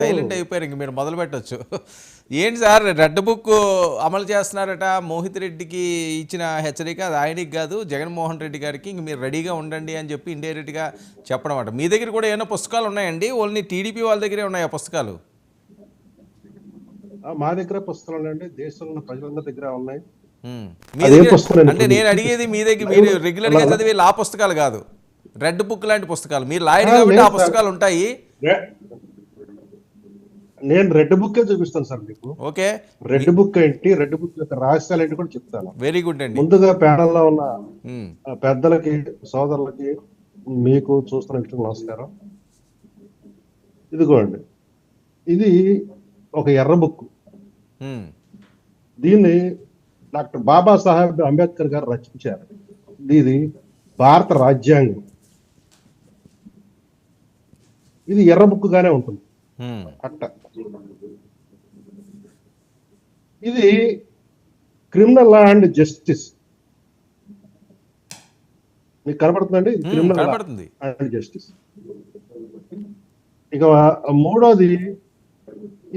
Silent అయిపోయారు, ఇంక మీరు మొదలు పెట్టచ్చు. ఏంటి సార్ రెడ్ బుక్ అమలు చేస్తున్నారట, మోహిత్ రెడ్డికి ఇచ్చిన హెచ్చరిక అది ఆయనకి కాదు జగన్మోహన్ రెడ్డి గారికి, ఇంక మీరు రెడీగా ఉండండి అని చెప్పి ఇండైరెక్ట్గా చెప్పడం అట. మీ దగ్గర కూడా ఏమైనా పుస్తకాలు ఉన్నాయండి? ఓన్లీ టీడీపీ వాళ్ళ దగ్గరే ఉన్నాయి ఆ పుస్తకాలు? మా దగ్గర పుస్తకాలు ఉన్నాయండి, దేశంలో ప్రజలందరి దగ్గర ఉన్నాయి. మీ దగ్గర అంటే నేను అడిగేది మీ దగ్గర మీరు రెగ్యులర్గా చదివే లా పుస్తకాలు కాదు, రెడ్ బుక్ లాంటి పుస్తకాలు. మీరు లాయర్ కాబట్టి ఆ పుస్తకాలు ఉంటాయి. నేను రెడ్ బుక్ చూపిస్తాను సార్ మీకు. ఓకే, రెడ్ బుక్ ఏంటి, రెడ్ బుక్ యొక్క రహస్యాలు ఏంటి కూడా చెప్తాను. వెరీ గుడ్ అండి. ముందుగా ప్యానల్లో ఉన్న పెద్దలకి, సోదరులకి, మీకు చూస్తున్న వ్యక్తులకు నమస్కారం. ఇదిగోండి, ఇది ఒక ఎర్ర బుక్. దీన్ని డాక్టర్ బాబాసాహెబ్ అంబేద్కర్ గారు రచించారు. ఇది భారత రాజ్యాంగం. ఇది ఎర్ర బుక్ గానే ఉంటుంది అట్ట. ఇది క్రిమినల్ లా అండ్ జస్టిస్. మీకు కనపడుతుందండి, క్రిమినల్ లా అండ్ జస్టిస్. ఇక మూడోది,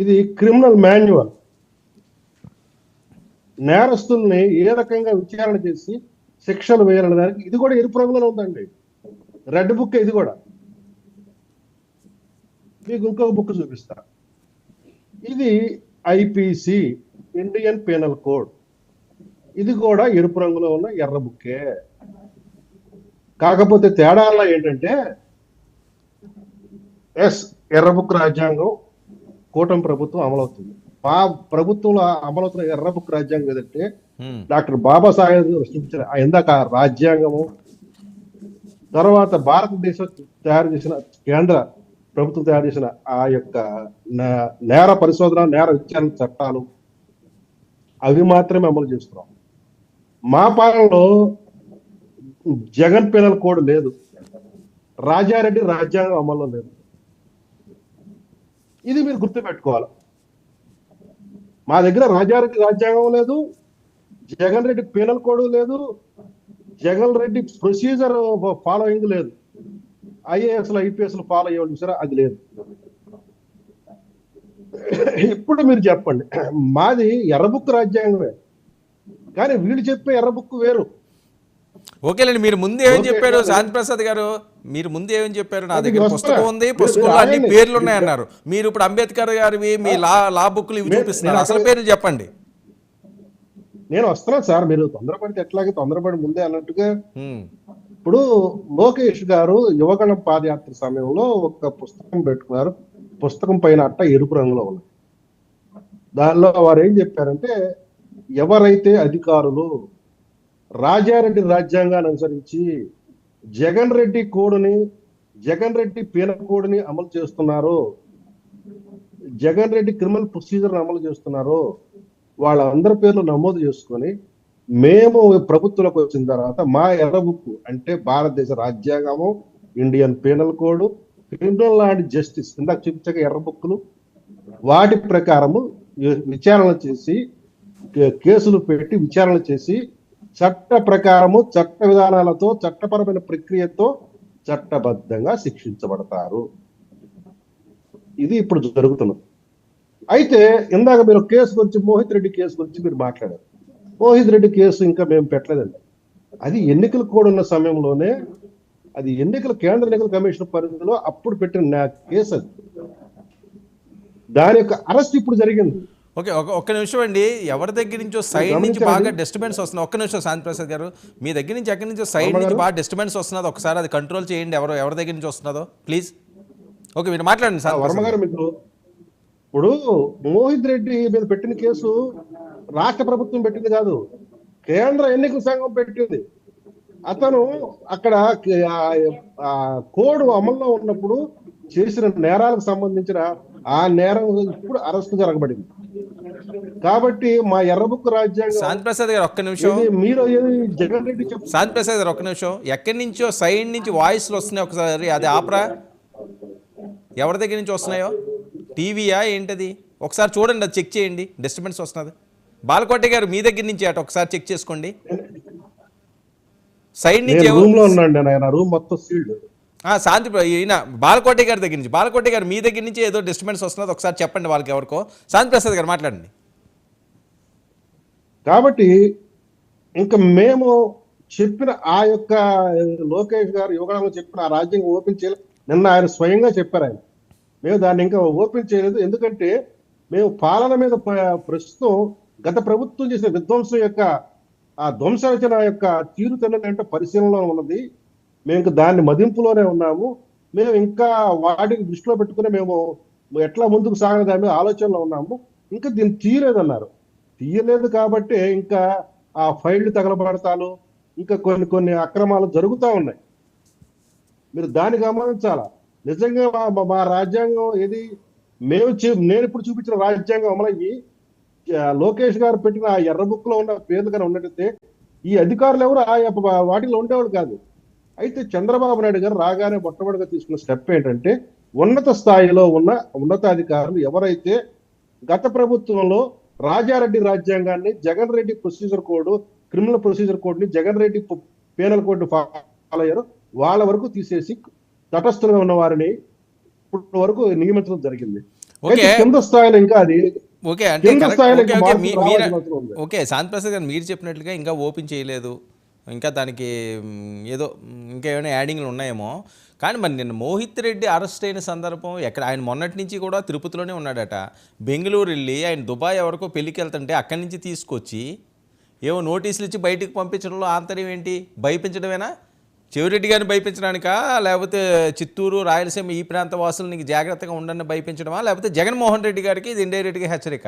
ఇది క్రిమినల్ మాన్యువల్. నేరస్తుల్ని ఏ రకంగా విచారణ చేసి శిక్షలు వేయాలనే దానికి ఇది కూడా ఎరుపు రంగులో ఉందండి, రెడ్ బుక్. ఇది కూడా మీకు ఇంకొక బుక్ చూపిస్తా. ఇది ఐపీసీ, ఇండియన్ పీనల్ కోడ్. ఇది కూడా ఎరుపు రంగులో ఉన్న ఎర్ర బుక్కే. కాకపోతే తేడాల్లో ఏంటంటే, ఎర్ర బుక్ రాజ్యాంగం కూటమి ప్రభుత్వం అమలవుతుంది. మా ప్రభుత్వంలో అమలవుతున్న ఎర్ర బుక్ రాజ్యాంగం ఏదంటే డాక్టర్ బాబాసాహెబ్ రచించిన ఇందాక రాజ్యాంగము, తర్వాత భారతదేశం తయారు చేసిన కేంద్ర ప్రభుత్వం తయారు చేసిన ఆ యొక్క నేర పరిశోధన, నేర విచారణ చట్టాలు, అవి మాత్రమే అమలు చేస్తున్నాం. మా పాలనలో జగన్ పీనల్ కోడ్ లేదు, రాజారెడ్డి రాజ్యాంగం అమల్లో లేదు. ఇది మీరు గుర్తుపెట్టుకోవాలి. మా దగ్గర రాజారెడ్డి రాజ్యాంగం లేదు, జగన్ రెడ్డి పీనల్ కోడ్ లేదు, జగన్ రెడ్డి ప్రొసీజర్ ఫాలోయింగ్ లేదు, ఐఏఎస్లు ఐపీఎస్లు ఫాలో అయ్యేవాళ్ళు చూసారా, అది లేదు. ఇప్పుడు మీరు చెప్పండి, మాది ఎర్ర బుక్ రాజ్యాంగమే, కానీ వీళ్ళు చెప్పే ఎర్ర బుక్ వేరు. ఓకేలేండి, మీరు ముందు ఏమని చెప్పారు శాంతి ప్రసాద్ గారు? మీరు ముందు ఏమని చెప్పారు? నా దగ్గర పుస్తకం ఉంది, పుస్తకంలో అన్ని పేర్లు ఉన్నాయన్నారు. మీరు ఇప్పుడు అంబేద్కర్ గారివి మీ లా బుక్లు ఇవి చూపిస్తున్నారు. అసలు పేర్లు చెప్పండి. నేను వస్తున్నాను సార్, మీరు తొందరపడితే ఎట్లాగే తొందరపడి ముందే అన్నట్టుగా. ఇప్పుడు లోకేష్ గారు యువగణం పాదయాత్ర సమయంలో ఒక పుస్తకం పెట్టుకున్నారు. పుస్తకం పైన అట్ట ఎరుపు రంగులో ఉంది. దానిలో వారు ఏం చెప్పారంటే, ఎవరైతే అధికారులు రాజారెడ్డి రాజ్యాంగాన్ని అనుసరించి జగన్ రెడ్డి కోడ్ని, జగన్ రెడ్డి పీనల్ కోడ్ని అమలు చేస్తున్నారో, జగన్ రెడ్డి క్రిమినల్ ప్రొసీజర్ అమలు చేస్తున్నారో, వాళ్ళందరి పేర్లు నమోదు చేసుకొని మేము ప్రభుత్వంలోకి వచ్చిన తర్వాత మా ఎర్ర బుక్ అంటే భారతదేశ రాజ్యాంగము, Indian penal code, criminal law and justice ఇందాక చూపించక ఎర్ర బుక్లు, వాటి ప్రకారము విచారణ చేసి, కేసులు పెట్టి విచారణ చేసి, చట్ట ప్రకారము, చట్ట విధానాలతో, చట్టపరమైన ప్రక్రియతో చట్టబద్ధంగా శిక్షించబడతారు. ఇది ఇప్పుడు జరుగుతున్నది. అయితే ఇందాక మీరు కేసు గురించి, మోహిత్ రెడ్డి కేసు గురించి మీరు మాట్లాడారు. మోహిత్ రెడ్డి కేసు ఇంకా మేము పెట్టలేదండి. అది ఎన్నికలు కూడా ఉన్న సమయంలోనే, అది కేంద్ర ఎన్నికల కమిషన్ పరిధిలో అప్పుడు పెట్టిన కేసు. అది దాని యొక్క అరెస్ట్ ఇప్పుడు జరిగింది. ఓకే, ఒక్క నిమిషం అండి. ఎవరి దగ్గర నుంచో సైడ్ నుంచి బాగా డిస్టర్బెన్స్ వస్తుంది. ఒక్క నిమిషం శాంతి ప్రసాద్ గారు, మీ దగ్గర నుంచి ఎక్కడి నుంచో సైడ్ నుంచి బాగా డిస్టర్బెన్స్ వస్తున్నది, ఒకసారి అది కంట్రోల్ చేయండి. ఎవరి దగ్గర నుంచి వస్తున్నదో ప్లీజ్. ఓకే, మీరు మాట్లాడండి సార్. వర్మ గారు, మీకు ఇప్పుడు మోహిత్ రెడ్డి మీద పెట్టిన కేసు రాష్ట్ర ప్రభుత్వం పెట్టింది కాదు, కేంద్ర ఎన్నికల సంఘం పెట్టింది. అతను అక్కడ కోడ్ అమల్లో ఉన్నప్పుడు చేసిన నేరాలకు సంబంధించిన ఆ నేరం ఇప్పుడు అరెస్ట్ జరగబడింది. కాబట్టి మా ఎర్ర బుక్ రాజ్యాంగం. శాంతి ప్రసాద్ గారు ఒక్క నిమిషం, మీరు జగన్ రెడ్డి శాంతి ప్రసాద్ గారు ఒక్క నిమిషం. ఎక్కడి నుంచో సైడ్ నుంచి వాయిస్లు వస్తున్నాయి, ఒకసారి అది ఆపరా? ఎవరి దగ్గర నుంచి వస్తున్నాయో? టీవీయా ఏంటది? ఒకసారి చూడండి, అది చెక్ చేయండి. డిస్టర్బెన్స్ వస్తున్నది. బాలకోట గారు మీ దగ్గర నుంచి అటు ఒకసారి చెక్ చేసుకోండి. సైడ్ నుంచి రూమ్ లో ఉన్నాండి, రూమ్ మొత్తం సీల్డ్. శాంతి ఈయన బాలకోటి గారి దగ్గర నుంచి, బాలకోటి గారు మీ దగ్గర నుంచి ఏదో డిస్టర్బెన్స్ వస్తున్నది, ఒకసారి చెప్పండి వాళ్ళకి ఎవరికో. శాంతి ప్రసాద్ గారు మాట్లాడండి. కాబట్టి ఇంకా మేము చెప్పిన ఆ యొక్క లోకేష్ గారు యువగణంలో చెప్పిన ఆ రాజ్యాంగం ఓపెన్ చేయలేదు. నిన్న ఆయన స్వయంగా చెప్పారు. ఆయన మేము దాన్ని ఇంకా ఓపెన్ చేయలేదు, ఎందుకంటే మేము పాలన మీద ప్రస్తుతం గత ప్రభుత్వం చేసిన విధ్వంసం యొక్క ఆ ధ్వంసరచన యొక్క తీరుతెన్నులంటే పరిశీలనలో ఉన్నది. మేము ఇంకా దాన్ని మదింపులోనే ఉన్నాము. మేము ఇంకా వాటిని దృష్టిలో పెట్టుకుని మేము ఎట్లా ముందుకు సాగదామే ఆలోచనలో ఉన్నాము. ఇంకా దీన్ని తీయలేదన్నారు. తీయలేదు కాబట్టి ఇంకా ఆ ఫైళ్లు తగలబడతాలు, ఇంకా కొన్ని అక్రమాలు జరుగుతూ ఉన్నాయి. మీరు దాన్ని గమనించాలా. నిజంగా మా రాజ్యాంగం ఏది, నేను ఇప్పుడు చూపించిన రాజ్యాంగం అమలయ్యి లోకేష్ గారు పెట్టిన ఆ ఎర్ర బుక్ లో ఉన్న పేర్లు కానీ ఉన్నట్టయితే ఈ అధికారులు ఎవరు వాటిలో ఉండేవాడు కాదు. అయితే చంద్రబాబు నాయుడు గారు రాగానే మొట్టమొదటిగా తీసుకున్న స్టెప్ ఏంటంటే, ఉన్నత స్థాయిలో ఉన్న ఉన్నతాధికారులు ఎవరైతే గత ప్రభుత్వంలో రాజారెడ్డి రాజ్యాంగాన్ని, Jagan Reddy procedure code, criminal procedure code ని, Jagan Reddy penal code follow అయ్యారు, వాళ్ళ వరకు తీసేసి తటస్థులుగా ఉన్న వారిని ఇప్పటి వరకు నియమించడం జరిగింది. కింద స్థాయిలో ఇంకా అది ఓకే అంటే ఓకే శాంతి ప్రసాద్ గారు మీరు చెప్పినట్లుగా ఇంకా ఓపెన్ చేయలేదు, ఇంకా దానికి ఏదో ఇంకా ఏమైనా యాడింగ్లు ఉన్నాయేమో. కానీ మరి నిన్న మోహిత్ రెడ్డి అరెస్ట్ అయిన సందర్భం ఎక్కడ, ఆయన మొన్నటి నుంచి కూడా తిరుపతిలోనే ఉన్నాడట. బెంగళూరు వెళ్ళి ఆయన దుబాయ్ ఎవరికో పెళ్ళికి వెళ్తుంటే అక్కడి నుంచి తీసుకొచ్చి ఏవో నోటీసులు ఇచ్చి బయటకు పంపించడంలో ఆంతర్యం ఏంటి? భయపించడమేనా? చెవిరెడ్డి గారిని భయపించడానికా, లేకపోతే చిత్తూరు రాయలసీమ ఈ ప్రాంత వాసులని జాగ్రత్తగా ఉండండి భయపించడమా, లేకపోతే జగన్మోహన్ రెడ్డి గారికి ఇది ఇండైరెక్ట్గా హెచ్చరిక?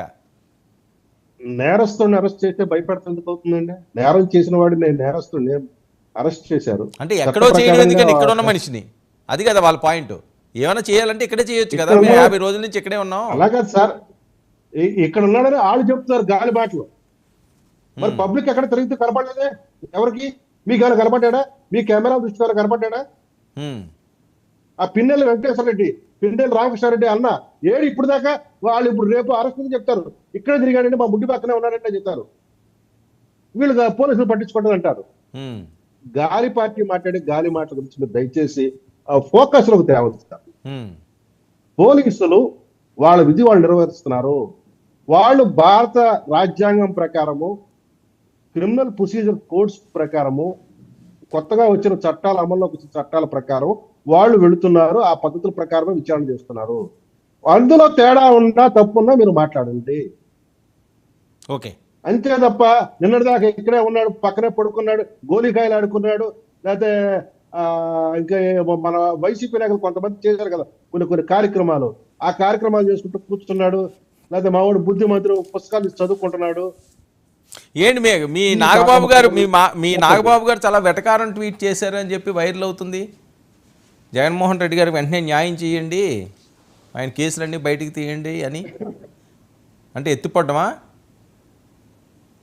నేరస్తుడిని అరెస్ట్ చేస్తే భయపడుతుంది అవుతుందండి. నేరం చేసిన వాడిని నేరస్తుడిని అరెస్ట్ చేశారు అంటే ఎక్కడో చేయడం ఎందుకని ఇక్కడ ఉన్న మనిషిని, అది కదా వాళ్ళ పాయింట్. ఏమైనా చేయాలంటే ఇక్కడే చేయొచ్చు కదా, మేము 50 రోజుల నుంచి ఇక్కడే ఉన్నాం. అలా కాదు సార్, ఇక్కడ ఉన్నాడని వాళ్ళు చెప్తారు గాలి మాటలు. మరి పబ్లిక్ ఎక్కడ తిరిగితే కనపడలేదే ఎవరికి? మీకు ఏమైనా కనపడ్డా? మీ కెమెరా దృష్టి కనపడ్డా? ఆ పిన్నెల్లి వెంకటేశ్వర రెడ్డి, పిన్నెల్లి రామకృష్ణారెడ్డి అన్న ఏడు ఇప్పుడు దాకా వాళ్ళు ఇప్పుడు రేపు అరెస్ట్ చెప్తారు. ఇక్కడే తిరిగాడంటే మా ముడ్డి పక్కనే ఉన్నాడంటే చెప్తారు. వీళ్ళు పోలీసులు పట్టించుకోవడం అంటారు. గాలి పార్టీ మాట్లాడే గాలి మాటల గురించి మీరు దయచేసి ఫోకస్ లోకి తేవస్తారు. పోలీసులు వాళ్ళ విధి వాళ్ళు నిర్వహిస్తున్నారు. వాళ్ళు భారత రాజ్యాంగం ప్రకారము, క్రిమినల్ ప్రొసీజర్ కోడ్స్ ప్రకారము, కొత్తగా వచ్చిన చట్టాలు, అమల్లోకి వచ్చిన చట్టాల ప్రకారం వాళ్ళు వెళుతున్నారు. ఆ పద్ధతుల ప్రకారమే విచారణ చేస్తున్నారు. అందులో తేడా ఉన్నా తప్పున్నా మీరు మాట్లాడండి. ఓకే, అంతే తప్ప నిన్నటిదాకా ఇక్కడే ఉన్నాడు, పక్కనే పడుకున్నాడు, గోలీకాయలు ఆడుకున్నాడు, లేకపోతే ఇంకా మన వైసీపీ నాయకులు కొంతమంది చేశారు కదా కొన్ని కార్యక్రమాలు, ఆ కార్యక్రమాలు చేసుకుంటూ కూర్చున్నాడు, లేకపోతే మావాడు బుద్ధిమంతుడు పుస్తకాలు చదువుకుంటున్నాడు. ఏంటి మీ నాగబాబు గారు మీ నాగబాబు గారు చాలా వెటకారం ట్వీట్ చేశారు అని చెప్పి వైరల్ అవుతుంది. జగన్మోహన్ రెడ్డి గారికి వెంటనే న్యాయం చేయండి, ఆయన కేసులన్నీ బయటికి తీయండి అని. అంటే ఎత్తిపడ్డమా?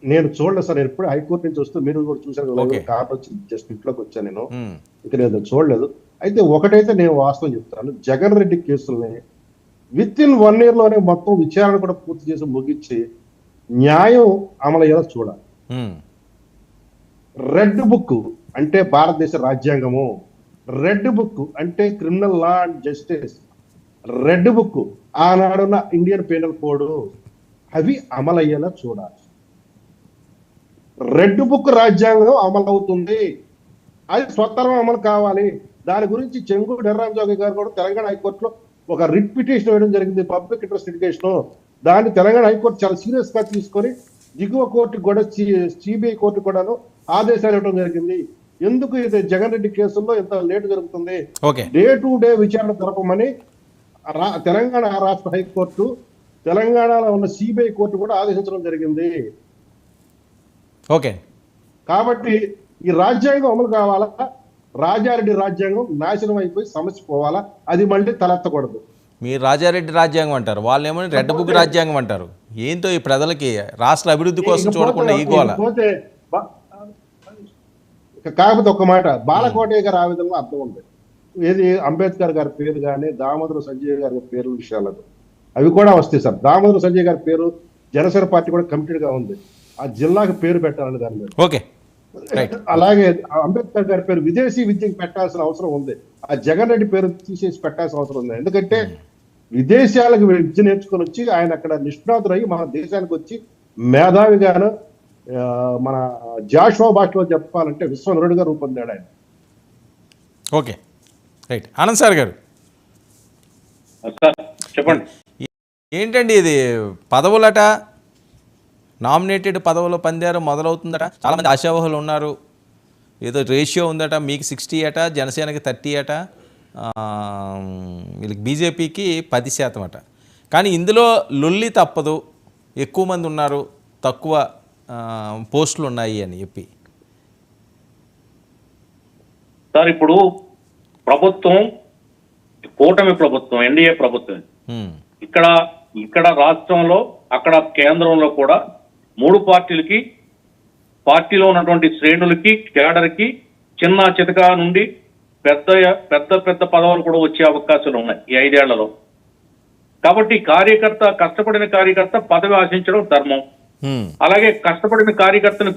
నేను చూడలేదు సార్, నేను ఎప్పుడు హైకోర్టు నుంచి వస్తూ మీరు కూడా చూసాను, కాబట్టి జస్ట్ ఇంట్లోకి వచ్చాను నేను, ఇంకా నేను చూడలేదు. అయితే ఒకటైతే నేను వాస్తవం చెప్తాను, జగన్ రెడ్డి కేసుల్ని విత్ ఇన్ 1 year లోనే మొత్తం విచారణ కూడా పూర్తి చేసి ముగించి న్యాయం అమలయ్యేలా చూడాలి. రెడ్ బుక్ అంటే భారతదేశ రాజ్యాంగము, రెడ్ బుక్ అంటే criminal law and justice, red book ఆనాడున్న ఇండియన్ పీనల్ కోడ్, అవి అమలయ్యేలా చూడాలి. రెడ్ బుక్ రాజ్యాంగం అమలు అవుతుంది, అది స్వతరం అమలు కావాలి. దాని గురించి చెంగు డెర్రామ్ జోగి గారు కూడా తెలంగాణ హైకోర్టులో ఒక రిట్ పిటిషన్ వేయడం జరిగింది, పబ్లిక్ ఇంట్రెస్ట్ లిటిగేషన్. దాన్ని తెలంగాణ హైకోర్టు చాలా సీరియస్ గా తీసుకొని దిగువ కోర్టు కూడా, సిబిఐ కోర్టు కూడాను ఆదేశాలు ఇవ్వడం జరిగింది. ఎందుకు ఇది జగన్ రెడ్డి కేసుల్లో ఇంత లేటు జరుగుతుంది, డే టు డే విచారణ జరపమని తెలంగాణ రాష్ట్ర హైకోర్టు, తెలంగాణలో ఉన్న సిబిఐ కోర్టు కూడా ఆదేశించడం జరిగింది. ఓకే, కాబట్టి ఈ రాజ్యాంగం అమలు కావాలా, రాజారెడ్డి రాజ్యాంగం నాశనం అయిపోయి సమస్య పోవాలా, అది మళ్ళీ తలెత్తకూడదు. మీరు రాజారెడ్డి రాజ్యాంగం అంటారు, వాళ్ళు ఏమో రెడ్ బుక్ రాజ్యాంగం అంటారు. ఏంటో ఈ ప్రజలకి రాష్ట్ర అభివృద్ధి కోసం చూడకుండా ఈ గోల. కాకపోతే ఒక మాట, బాలకోటయ్య గారు ఆ విధంగా అర్థం ఉంది. ఏది అంబేద్కర్ గారి పేరు కానీ, దామోదర సంజయ్ గారి పేరు విషయాలకు అవి కూడా వస్తాయి సార్. దామోదర సంజయ్ గారి పేరు జనసేన పార్టీ కూడా కమిటెడ్ గా ఉంది, ఆ జిల్లాకు పేరు పెట్టాలని దాని మీద. ఓకే, అలాగే అంబేద్కర్ గారి పేరు విదేశీ విద్యకు పెట్టాల్సిన అవసరం ఉంది. ఆ జగన్ రెడ్డి పేరు తీసేసి పెట్టాల్సిన అవసరం ఉంది. ఎందుకంటే విదేశాలకు విద్య నేర్చుకొని వచ్చి ఆయన అక్కడ నిష్ణాతులై మన దేశానికి వచ్చి మేధావిగాను మన జాషువా భాషలో చెప్పాలంటే విశ్వనరుడిగా రూపొందాడు ఆయన. Okay, right. ఆనంద్ సార్ గారు చెప్పండి. ఏంటండి ఇది పదవులట, నామినేటెడ్ పదవుల పందారు మొదలవుతుందట, చాలామంది ఆశావహులు ఉన్నారు, ఏదో రేషియో ఉందట, మీకు 60 అట, జనసేనకి 30 అట, వీళ్ళకి బీజేపీకి 10% అట. కానీ ఇందులో లొల్లి తప్పదు, ఎక్కువ మంది ఉన్నారు, తక్కువ పోస్టులు ఉన్నాయి అని చెప్పి. సార్ ఇప్పుడు ప్రభుత్వం కూటమి ప్రభుత్వం, ఎన్డీఏ ప్రభుత్వం ఇక్కడ రాష్ట్రంలో అక్కడ కేంద్రంలో కూడా 3 పార్టీలకి, పార్టీలో ఉన్నటువంటి శ్రేణులకి, కేడర్కి చిన్న చితక నుండి పెద్ద పెద్ద పెద్ద పదవులు కూడా వచ్చే అవకాశాలు ఉన్నాయి ఈ 5 ఏళ్లలో. కాబట్టి కష్టపడిన కార్యకర్త పదవి ఆశించడం ధర్మం. అలాగే కష్టపడిన కార్యకర్తను